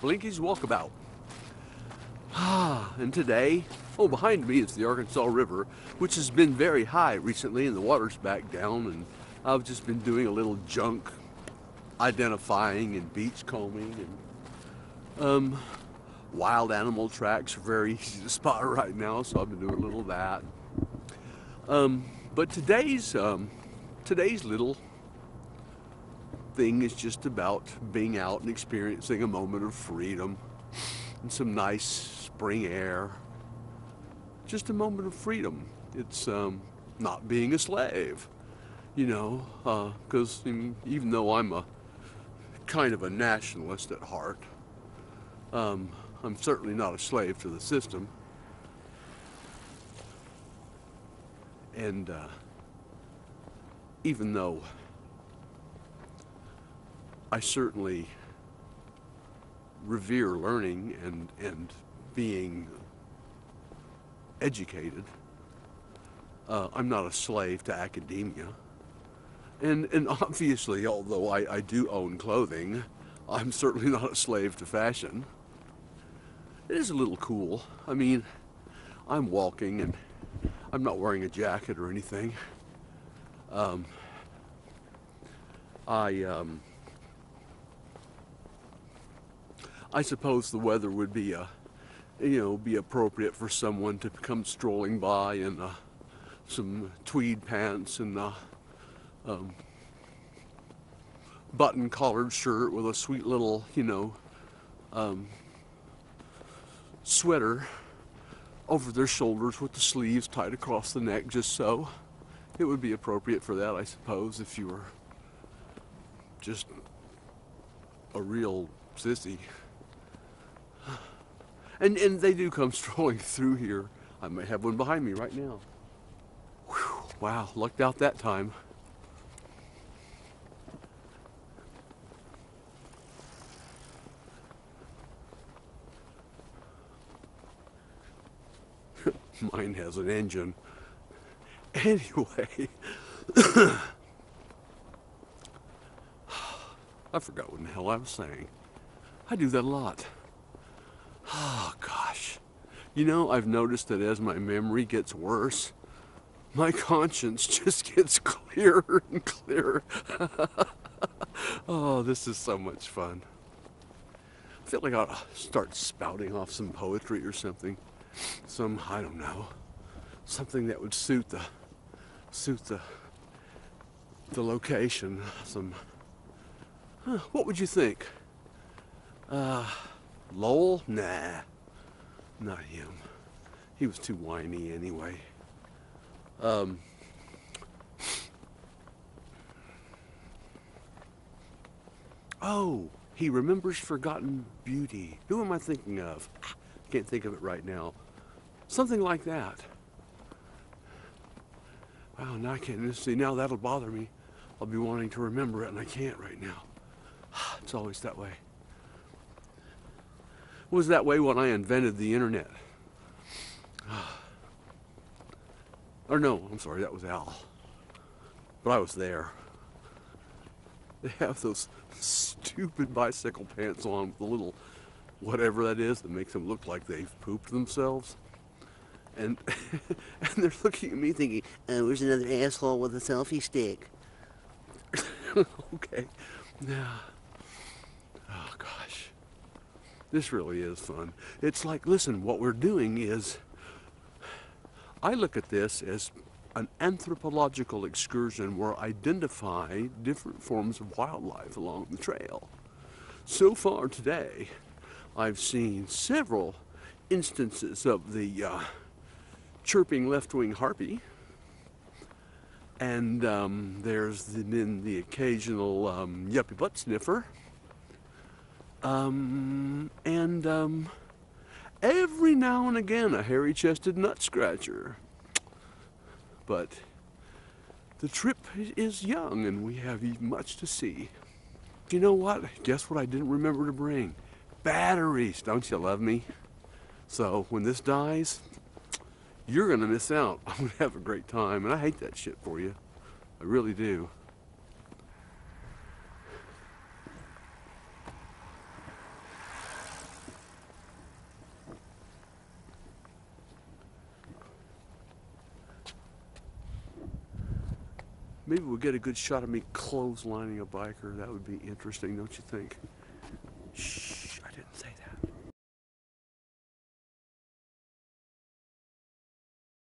Blinky's Walkabout. And today, behind me is the Arkansas River, which has been very high recently and the water's back down, and I've just been doing a little junk identifying and beach combing, and wild animal tracks are very easy to spot right now, so I've been doing a little of that. But today's little thing is just about being out and experiencing a moment of freedom and some nice spring air. Just a moment of freedom. It's not being a slave, because even though I'm a kind of a nationalist at heart, I'm certainly not a slave to the system. And even though I certainly revere learning and being educated, I'm not a slave to academia. And obviously, although I do own clothing, I'm certainly not a slave to fashion. It is a little cool. I mean, I'm walking and I'm not wearing a jacket or anything. I suppose the weather would be be appropriate for someone to come strolling by in some tweed pants and button collared shirt with a sweet little sweater over their shoulders with the sleeves tied across the neck, just so. It would be appropriate for that, I suppose, if you were just a real sissy. And they do come strolling through here. I may have one behind me right now. Whew, wow, lucked out that time. Mine has an engine. Anyway, I forgot what the hell I was saying. I do that a lot. Oh, gosh. I've noticed that as my memory gets worse, my conscience just gets clearer and clearer. Oh, this is so much fun. I feel like I ought to start spouting off some poetry or something. I don't know, something that would suit the location. What would you think? Lowell? Nah, not him. He was too whiny anyway. Oh, he remembers forgotten beauty. Who am I thinking of? Can't think of it right now. Something like that. Wow, now I can't see. Now that'll bother me. I'll be wanting to remember it, and I can't right now. It's always that way. It was that way when I invented the internet. Or no, I'm sorry, that was Al. But I was there. They have those stupid bicycle pants on with the little whatever that is that makes them look like they've pooped themselves. And they're looking at me thinking, where's another asshole with a selfie stick? Okay. Yeah. Oh, gosh. This really is fun. It's like, listen, what we're doing is, I look at this as an anthropological excursion where I identify different forms of wildlife along the trail. So far today, I've seen several instances of the chirping left-wing harpy, and there's been the occasional yuppie butt sniffer, and every now and again a hairy-chested nut scratcher. But the trip is young, and we have much to see. You know what? Guess what I didn't remember to bring? Batteries. Don't you love me? So when this dies, you're gonna miss out. I'm gonna have a great time, and I hate that shit for you. I really do. Maybe we'll get a good shot of me clotheslining a biker. That would be interesting, don't you think? Shh.